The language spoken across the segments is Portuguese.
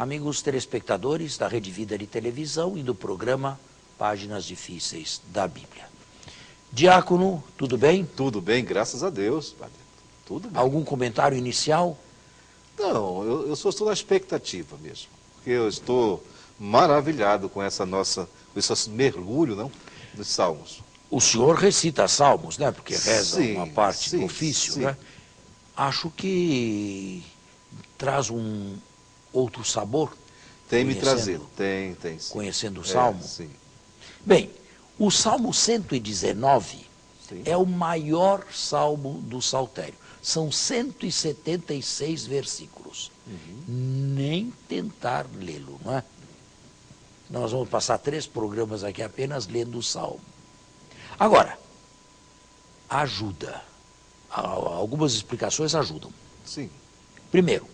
Amigos telespectadores da Rede Vida de Televisão e do programa Páginas Difíceis da Bíblia. Diácono, tudo bem? Tudo bem, graças a Deus, padre. Tudo bem. Algum comentário inicial? Não, eu só estou na expectativa mesmo. Porque eu estou maravilhado com esse mergulho, não, dos salmos. O senhor recita salmos, né? Porque reza Sim, uma parte sim, do ofício, sim. né? Acho que traz um outro sabor. Tem me Conhecendo- trazido, tem sim. Conhecendo o salmo. Sim, Bem, o Salmo 119 sim. é o maior salmo do Saltério. São 176 versículos. Nem tentar lê-lo, não é? Nós vamos passar 3 programas aqui apenas lendo o salmo. Agora, ajuda. Algumas explicações ajudam. Sim. Primeiro,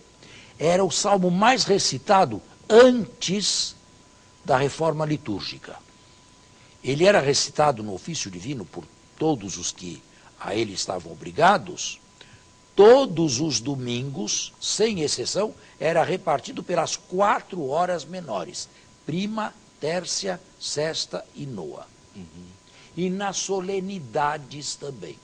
era o salmo mais recitado antes da reforma litúrgica. Ele era recitado no ofício divino por todos os que a ele estavam obrigados. Todos os domingos, sem exceção, era repartido pelas 4 horas menores: prima, tércia, sexta e noa. E nas solenidades também.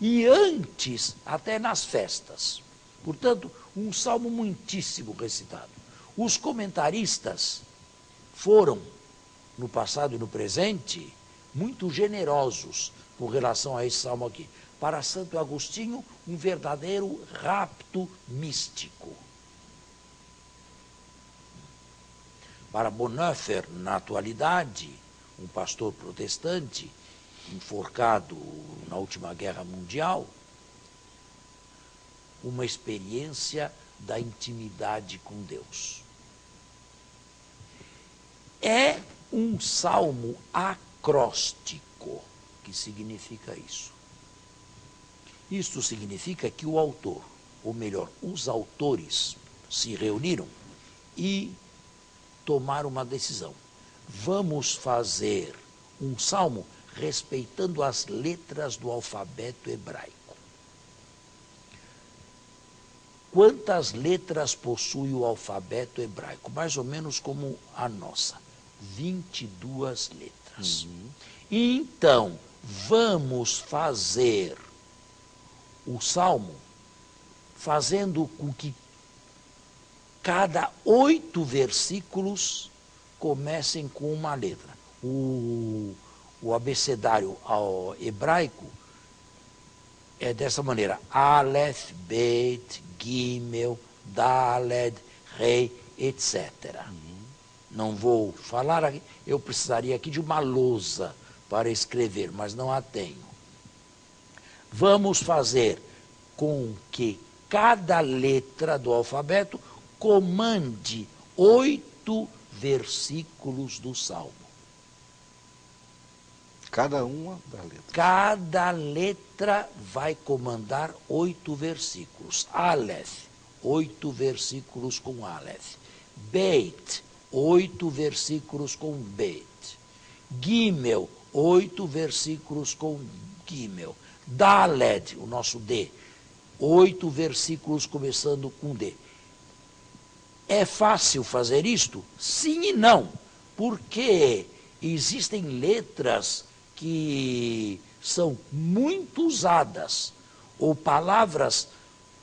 E antes, até nas festas. Portanto, um salmo muitíssimo recitado. Os comentaristas foram, no passado e no presente, muito generosos com relação a esse salmo aqui. Para Santo Agostinho, um verdadeiro rapto místico. Para Bonhoeffer, na atualidade, um pastor protestante, enforcado na última guerra mundial, uma experiência da intimidade com Deus. É um salmo acróstico. Que significa isso? Isto significa que o autor, ou melhor, os autores, se reuniram e tomaram uma decisão. Vamos fazer um salmo respeitando as letras do alfabeto hebraico. Quantas letras possui o alfabeto hebraico? Mais ou menos como a nossa. 22 letras. Então, vamos fazer o salmo fazendo com que cada 8 versículos comecem com uma letra. O abecedário ao hebraico é dessa maneira: Aleph, Bet, Gimel, Daled, Rei, etc. Não vou falar aqui, eu precisaria aqui de uma lousa para escrever, mas não a tenho. Vamos fazer com que cada letra do alfabeto comande 8 versículos do salmo. Cada uma das letras. Cada letra vai comandar 8 versículos. Aleph, 8 versículos com Aleph. Beit, 8 versículos com Bet. Gimel, 8 versículos com Gimel. Daled, o nosso D, 8 versículos começando com D. É fácil fazer isto? Sim e não, porque existem letras que são muito usadas, ou palavras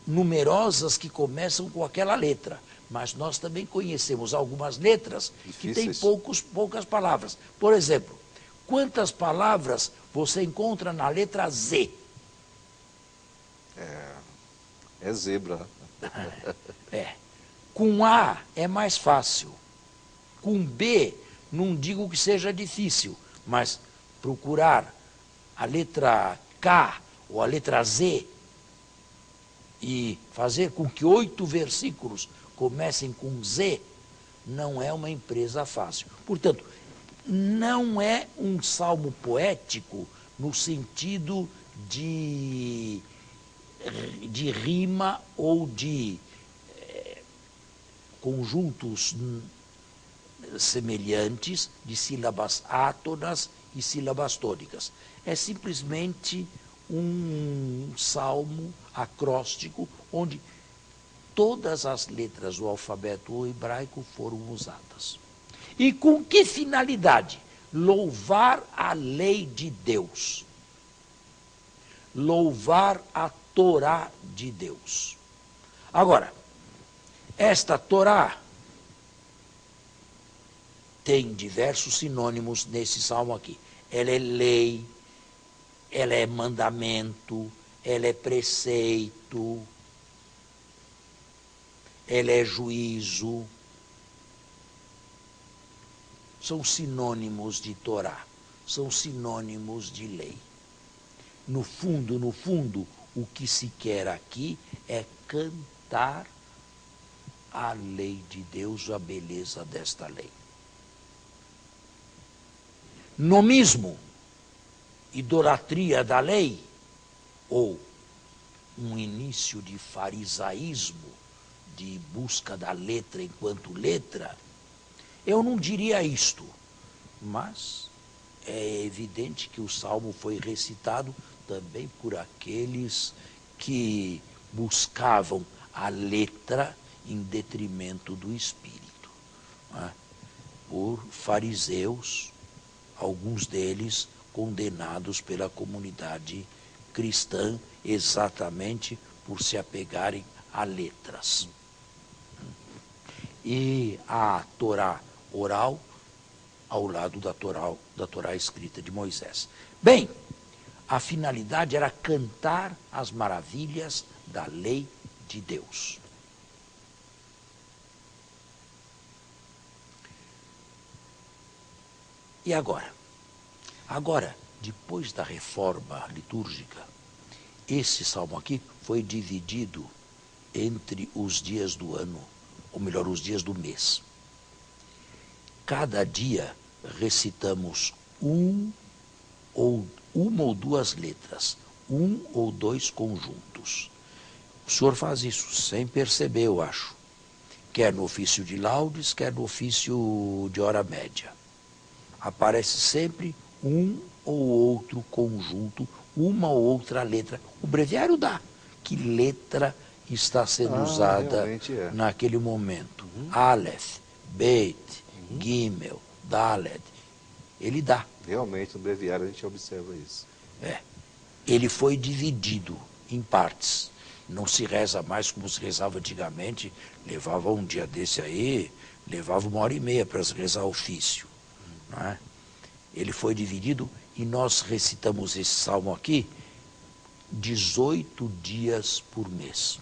numerosas que começam com aquela letra. Mas nós também conhecemos algumas letras que têm Difíceis. poucas palavras. Por exemplo, quantas palavras você encontra na letra Z? É zebra. É. Com A é mais fácil. Com B, não digo que seja difícil, mas procurar a letra K ou a letra Z e fazer com que 8 versículos comecem com Z não é uma empresa fácil. Portanto, não é um salmo poético no sentido de rima ou de conjuntos semelhantes de sílabas átonas e sílabas tônicas. É simplesmente um salmo acróstico onde todas as letras do alfabeto hebraico foram usadas. E com que finalidade? Louvar a lei de Deus. Louvar a Torá de Deus. Agora, esta Torá tem diversos sinônimos nesse salmo aqui. Ela é lei, ela é mandamento, ela é preceito, ela é juízo. São sinônimos de Torá, são sinônimos de lei. No fundo, o que se quer aqui é cantar a lei de Deus, a beleza desta lei. Nomismo, idolatria da lei, ou um início de farisaísmo, de busca da letra enquanto letra, eu não diria isto, mas é evidente que o salmo foi recitado também por aqueles que buscavam a letra em detrimento do espírito, não é? Por fariseus, alguns deles condenados pela comunidade cristã exatamente por se apegarem a letras. E a Torá oral ao lado da Torá escrita de Moisés. Bem, a finalidade era cantar as maravilhas da lei de Deus. E agora? Agora, depois da reforma litúrgica, esse salmo aqui foi dividido entre os dias do ano, ou melhor, os dias do mês. Cada dia recitamos uma ou duas letras, um ou dois conjuntos. O senhor faz isso sem perceber, eu acho. Quer no ofício de laudes, quer no ofício de hora média. Aparece sempre um ou outro conjunto, uma ou outra letra. O breviário dá. Que letra está sendo usada naquele momento? Aleph, Beit, Gimel, Dalet. Ele dá. Realmente, no breviário a gente observa isso. Ele foi dividido em partes. Não se reza mais como se rezava antigamente. Levava um dia desse aí, levava 1h30 para rezar ofício. Não é? Ele foi dividido e nós recitamos esse salmo aqui 18 dias por mês.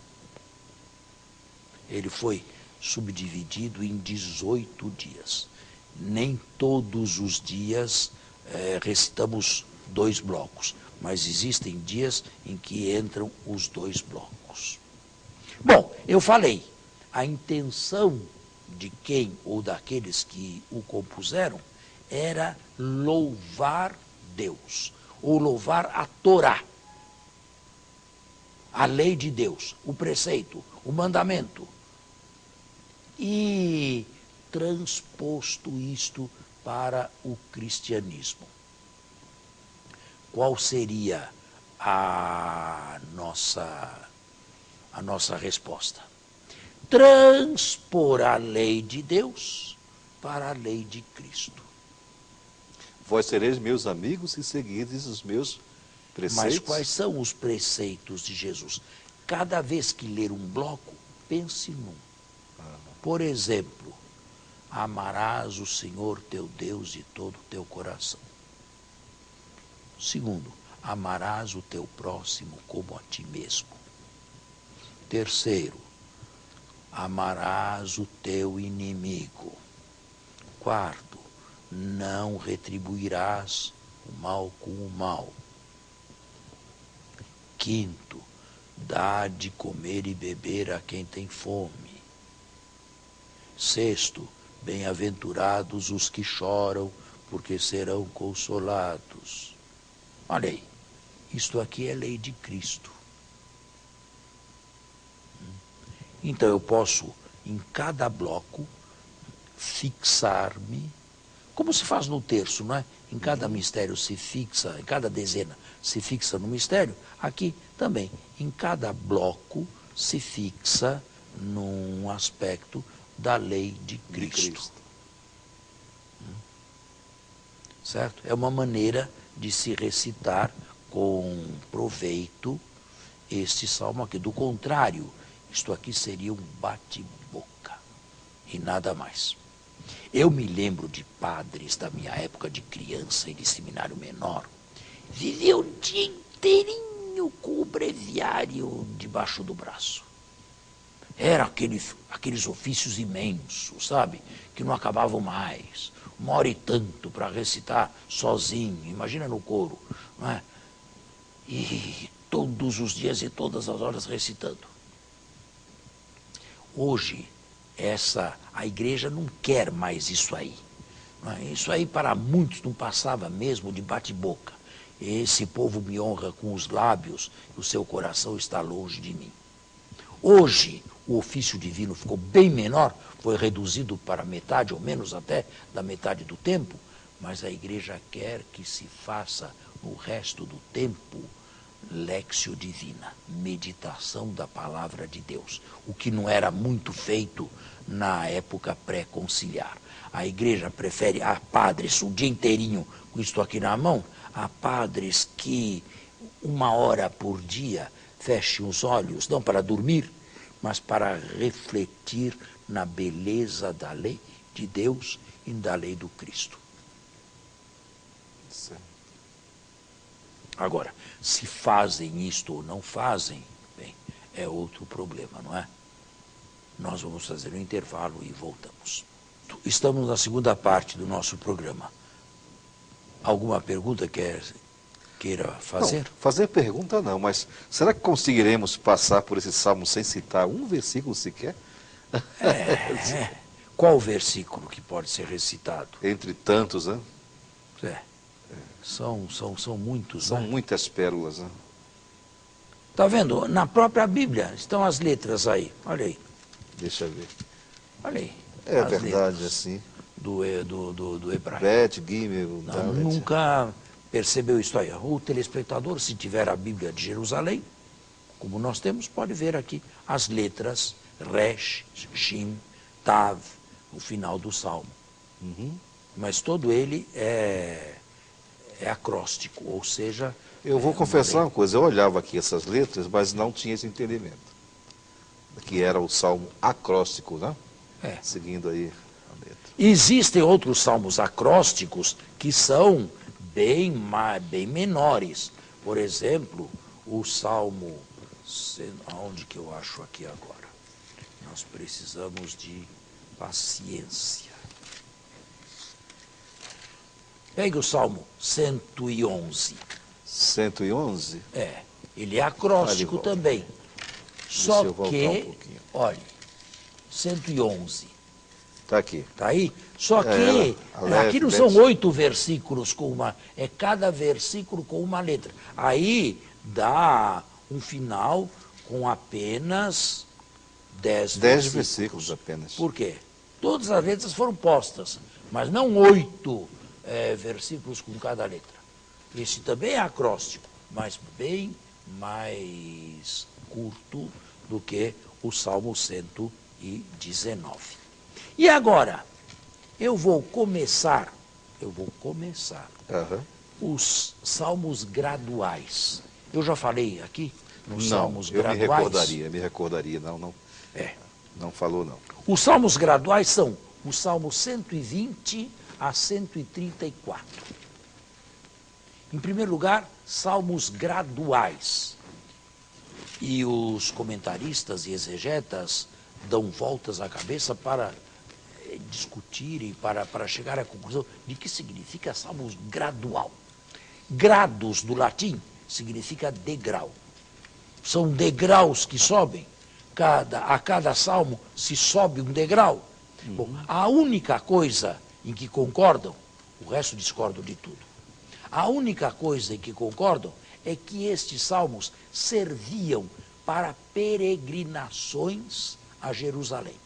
Ele foi subdividido em 18 dias. Nem todos os dias recitamos 2 blocos, mas existem dias em que entram os 2 blocos. Bom, eu falei, a intenção de quem ou daqueles que o compuseram era louvar Deus, ou louvar a Torá, a lei de Deus, o preceito, o mandamento. E transposto isto para o cristianismo. Qual seria a nossa resposta? Transpor a lei de Deus para a lei de Cristo. Vós sereis meus amigos e seguides os meus preceitos. Mas quais são os preceitos de Jesus? Cada vez que ler um bloco, pense num. Por exemplo, amarás o Senhor teu Deus de todo o teu coração. Segundo, amarás o teu próximo como a ti mesmo. Terceiro, amarás o teu inimigo. Quarto, não retribuirás o mal com o mal. Quinto, dá de comer e beber a quem tem fome. Sexto, bem-aventurados os que choram, porque serão consolados. Olha aí, isto aqui é lei de Cristo. Então eu posso, em cada bloco, fixar-me, como se faz no terço, não é? Em cada mistério se fixa, em cada dezena se fixa no mistério, aqui também, em cada bloco se fixa num aspecto da lei de De Cristo. Certo? É uma maneira de se recitar com proveito este salmo aqui. Do contrário, isto aqui seria um bate-boca e nada mais. Eu me lembro de padres da minha época de criança e de seminário menor, viviam o dia inteirinho com o breviário debaixo do braço. Era aqueles ofícios imensos, sabe? Que não acabavam mais. 1 hora e tanto para recitar sozinho, imagina no coro, não é? E todos os dias e todas as horas recitando. Hoje, a igreja não quer mais isso aí. Não é? Isso aí para muitos não passava mesmo de bate-boca. Esse povo me honra com os lábios, o seu coração está longe de mim. Hoje, o ofício divino ficou bem menor, foi reduzido para metade, ou menos até da metade do tempo, mas a igreja quer que se faça no resto do tempo Lectio Divina, meditação da palavra de Deus, o que não era muito feito na época pré-conciliar. A igreja prefere a padres o dia inteirinho com isto aqui na mão, a padres que 1 hora por dia fechem os olhos, não para dormir, mas para refletir na beleza da lei de Deus e da lei do Cristo. Certo. Agora, se fazem isto ou não fazem, bem, é outro problema, não é? Nós vamos fazer um intervalo e voltamos. Estamos na segunda parte do nosso programa. Alguma pergunta queira fazer? Não, fazer pergunta não, mas será que conseguiremos passar por esse salmo sem citar um versículo sequer? Qual versículo que pode ser recitado? Entre tantos, né? São muitos, São né? muitas pérolas, né? Está vendo? Na própria Bíblia estão as letras aí. Olha aí. Deixa eu ver. Olha aí. É as verdade, letras assim. do hebraico. Bet, Gimel, Não, Dalet. nunca percebeu isso aí. O telespectador, se tiver a Bíblia de Jerusalém, como nós temos, pode ver aqui as letras Resh, Shin, Tav, no final do salmo. Uhum. Mas todo ele é acróstico, ou seja... Eu vou é confessar lei. uma coisa, eu olhava aqui essas letras, mas não tinha esse entendimento. Que era o salmo acróstico, né? Seguindo aí a letra. Existem outros salmos acrósticos que são bem menores. Por exemplo, o salmo... Onde que eu acho aqui agora? Nós precisamos de paciência. Pegue o salmo 111. 111? Ele é acróstico também. Só que, olhe, 111. Está aqui. Está aí? Só que aqui não são 8 versículos com uma... É cada versículo com uma letra. Aí dá um final com apenas 10 versículos apenas. Por quê? Todas as letras foram postas, mas não 8 versículos com cada letra. Esse também é acróstico, mas bem mais curto do que o Salmo 119. E agora, eu vou começar os salmos graduais. Eu já falei aqui nos salmos graduais. Eu me recordaria, não. Não falou, não. Os salmos graduais são o Salmo 120 a 134. Em primeiro lugar, salmos graduais. E os comentaristas e exegetas dão voltas à cabeça para discutirem, para chegar à conclusão de que significa salmos gradual. Grados, do latim, significa degrau. São degraus que sobem. A cada salmo se sobe um degrau. Bom, a única coisa em que concordam, o resto discordam de tudo. A única coisa em que concordam é que estes salmos serviam para peregrinações a Jerusalém.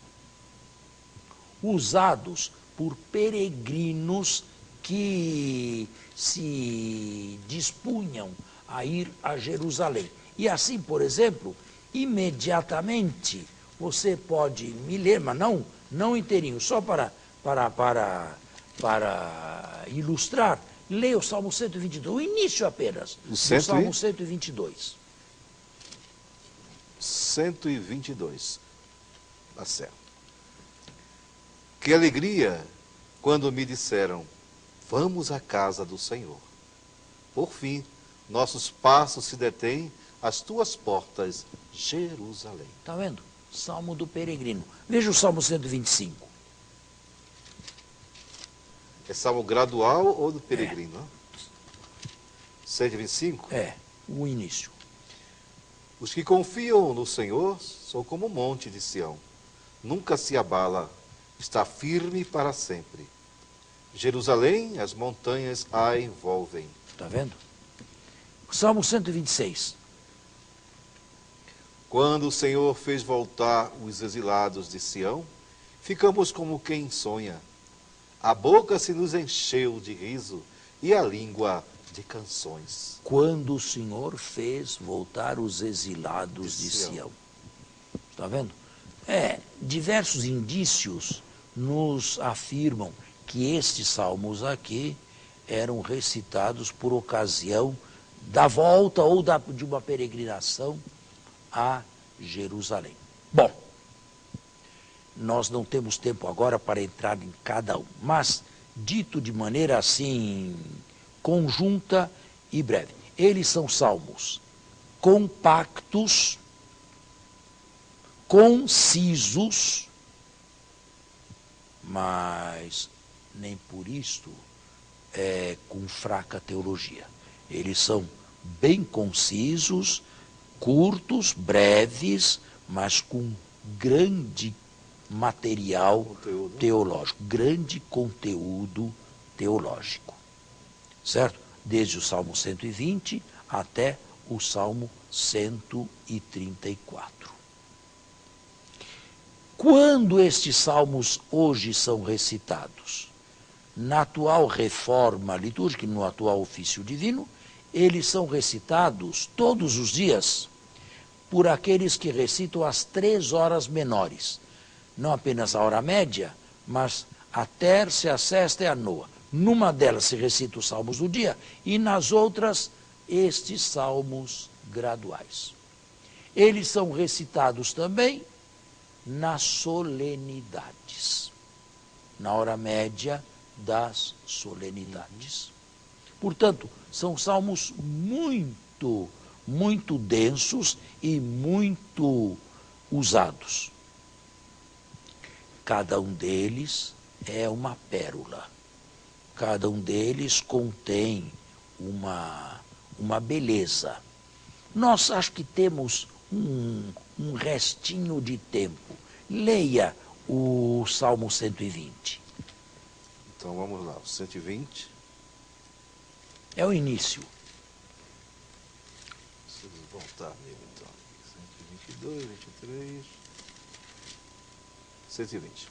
Usados por peregrinos que se dispunham a ir a Jerusalém. E assim, por exemplo, imediatamente você pode me ler, mas não inteirinho, só para ilustrar, leia o Salmo 122, o início apenas, do Salmo 122. 122. Tá certo. Que alegria quando me disseram, vamos à casa do Senhor. Por fim, nossos passos se detêm às tuas portas, Jerusalém. Está vendo? Salmo do peregrino. Veja o Salmo 125. É salmo gradual ou do peregrino? 125? É, o início. Os que confiam no Senhor são como o monte de Sião. Nunca se abala, está firme para sempre. Jerusalém, as montanhas a envolvem. Está vendo? Salmo 126. Quando o Senhor fez voltar os exilados de Sião, ficamos como quem sonha. A boca se nos encheu de riso e a língua de canções. Quando o Senhor fez voltar os exilados de Sião. Está vendo? Diversos indícios nos afirmam que estes salmos aqui eram recitados por ocasião da volta ou de uma peregrinação a Jerusalém. Bom, nós não temos tempo agora para entrar em cada um, mas dito de maneira assim conjunta e breve. Eles são salmos compactos, concisos, mas nem por isto com fraca teologia. Eles são bem concisos, curtos, breves, mas com grande material teológico, grande conteúdo teológico. Certo? Desde o Salmo 120 até o Salmo 134. Quando estes salmos hoje são recitados? Na atual reforma litúrgica, no atual ofício divino, eles são recitados todos os dias por aqueles que recitam as 3 horas menores. Não apenas a hora média, mas a terça, a sexta e a noa. Numa delas se recita os salmos do dia e nas outras estes salmos graduais. Eles são recitados também nas solenidades, na hora média das solenidades. Portanto, são salmos muito densos e muito usados. Cada um deles é uma pérola. Cada um deles contém uma beleza. Nós acho que temos um restinho de tempo. Leia o Salmo 120. Então vamos lá, o 120. É o início. Preciso voltar nele então. 122, 23, 120.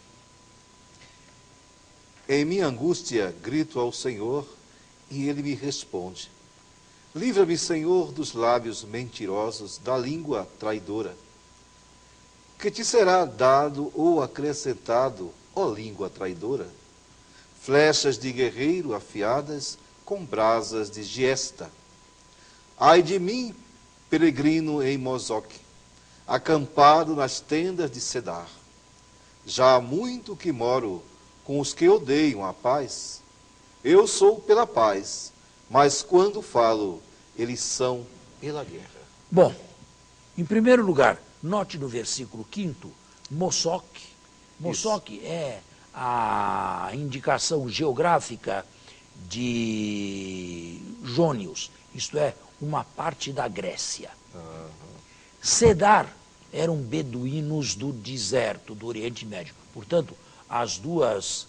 Em minha angústia grito ao Senhor e Ele me responde. Livra-me, Senhor, dos lábios mentirosos, da língua traidora. Que te será dado ou acrescentado, ó língua traidora? Flechas de guerreiro afiadas com brasas de giesta. Ai de mim, peregrino em Mozoque, acampado nas tendas de Cedar. Já há muito que moro com os que odeiam a paz. Eu sou pela paz, mas quando falo, eles são pela guerra. Bom, em primeiro lugar, note no versículo 5º, Mozoque. Mozoque é a indicação geográfica de Jônios, isto é, uma parte da Grécia. Cedar eram beduínos do deserto, do Oriente Médio. Portanto, as duas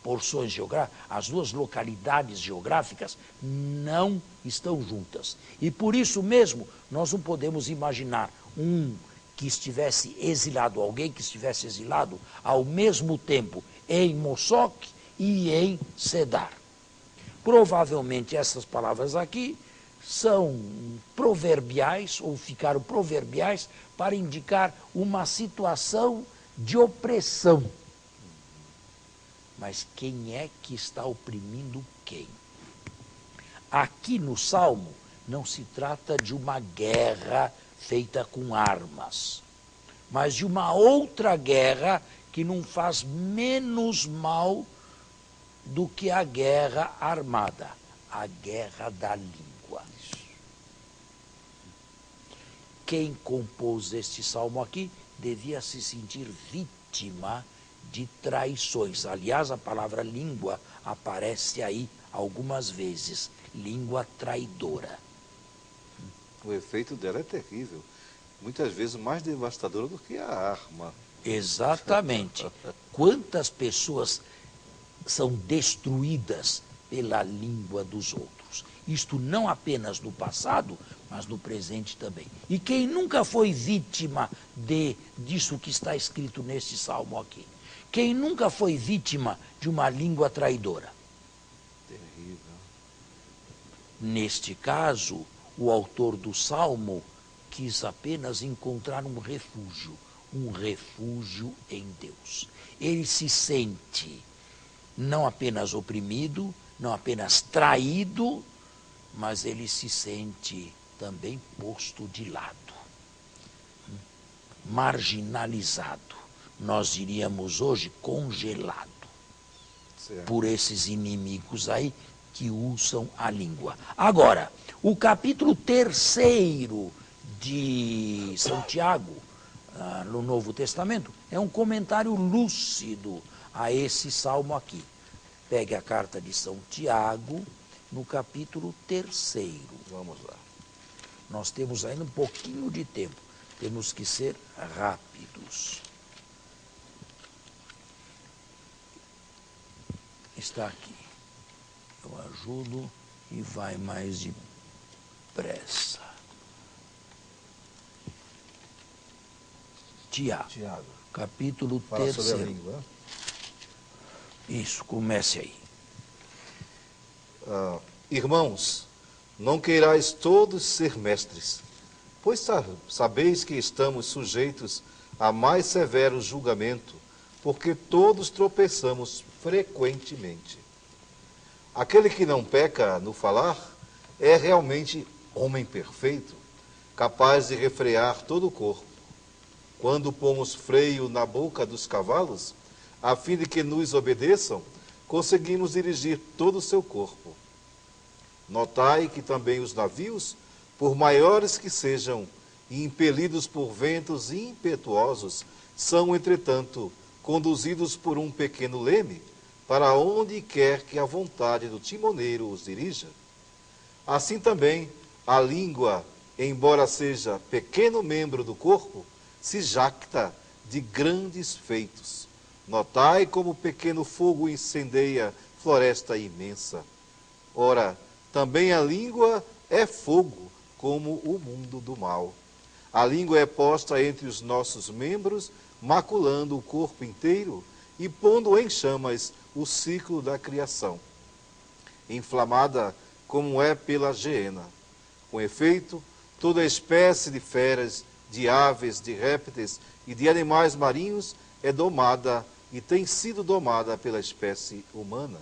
porções geográficas, as duas localidades geográficas não estão juntas. E por isso mesmo, nós não podemos imaginar que estivesse exilado, alguém que estivesse exilado ao mesmo tempo em Mozoque e em Cedar. Provavelmente essas palavras aqui são proverbiais, ou ficaram proverbiais, para indicar uma situação de opressão. Mas quem é que está oprimindo quem? Aqui no Salmo não se trata de uma guerra feita com armas, mas de uma outra guerra que não faz menos mal do que a guerra armada, a guerra da língua. Quem compôs este salmo aqui devia se sentir vítima de traições. Aliás, a palavra língua aparece aí algumas vezes, língua traidora. O efeito dela é terrível, muitas vezes mais devastador do que a arma. Exatamente. Quantas pessoas são destruídas pela língua dos outros? Isto não apenas no passado, mas no presente também. E quem nunca foi vítima disso que está escrito neste salmo aqui? Quem nunca foi vítima de uma língua traidora? Terrível. Neste caso, o autor do salmo quis apenas encontrar um refúgio em Deus. Ele se sente não apenas oprimido, não apenas traído, mas ele se sente também posto de lado, marginalizado. Nós diríamos hoje congelado, Certo. por esses inimigos aí que usam a língua. Agora, o capítulo 3º de Santiago, no Novo Testamento, é um comentário lúcido a esse salmo aqui. Pegue a carta de São Tiago, no capítulo 3º. Vamos lá. Nós temos ainda um pouquinho de tempo, temos que ser rápidos. Está aqui. Eu ajudo e vai mais depressa. Tiago, capítulo Fala sobre a 3º. língua. Isso, comece aí. Irmãos, não queirais todos ser mestres, pois sabeis que estamos sujeitos a mais severo julgamento, porque todos tropeçamos frequentemente. Aquele que não peca no falar é realmente homem perfeito, capaz de refrear todo o corpo. Quando pomos freio na boca dos cavalos, a fim de que nos obedeçam, conseguimos dirigir todo o seu corpo. Notai que também os navios, por maiores que sejam e impelidos por ventos impetuosos, são, entretanto, conduzidos por um pequeno leme, para onde quer que a vontade do timoneiro os dirija. Assim também, a língua, embora seja pequeno membro do corpo, se jacta de grandes feitos. Notai como pequeno fogo incendeia floresta imensa. Ora, também a língua é fogo, como o mundo do mal. A língua é posta entre os nossos membros, maculando o corpo inteiro e pondo em chamas o ciclo da criação, inflamada como é pela geena. Com efeito, toda espécie de feras, de aves, de répteis e de animais marinhos é domada e tem sido domada pela espécie humana.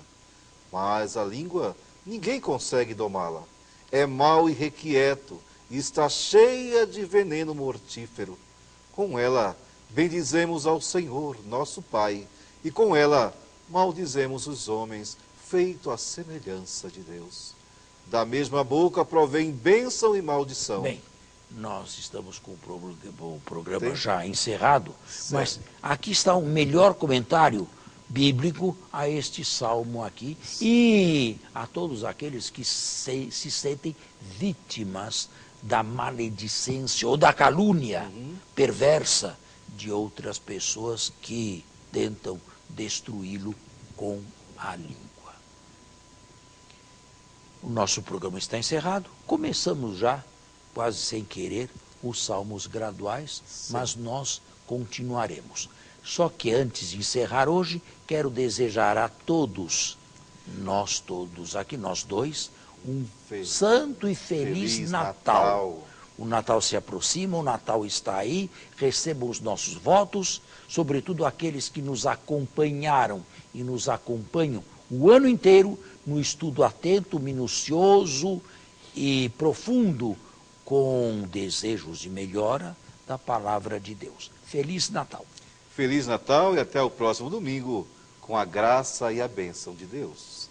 Mas a língua, ninguém consegue domá-la. É mau e requieto e está cheia de veneno mortífero. Com ela bendizemos ao Senhor, nosso Pai, e com ela maldizemos os homens, feito à semelhança de Deus. Da mesma boca provém bênção e maldição. Bem, nós estamos com o programa já encerrado, mas aqui está um melhor comentário bíblico a este salmo aqui e a todos aqueles que se sentem vítimas da maledicência ou da calúnia perversa de outras pessoas que tentam destruí-lo com a língua. O nosso programa está encerrado. Começamos já, quase sem querer, os salmos graduais, mas nós continuaremos. Só que antes de encerrar hoje, quero desejar a todos, nós todos aqui, nós dois, um Fe- santo e feliz Natal. Natal. O Natal se aproxima, o Natal está aí, recebam os nossos votos, sobretudo aqueles que nos acompanharam e nos acompanham o ano inteiro no estudo atento, minucioso e profundo, com desejos de melhora da palavra de Deus. Feliz Natal! Feliz Natal e até o próximo domingo, com a graça e a bênção de Deus.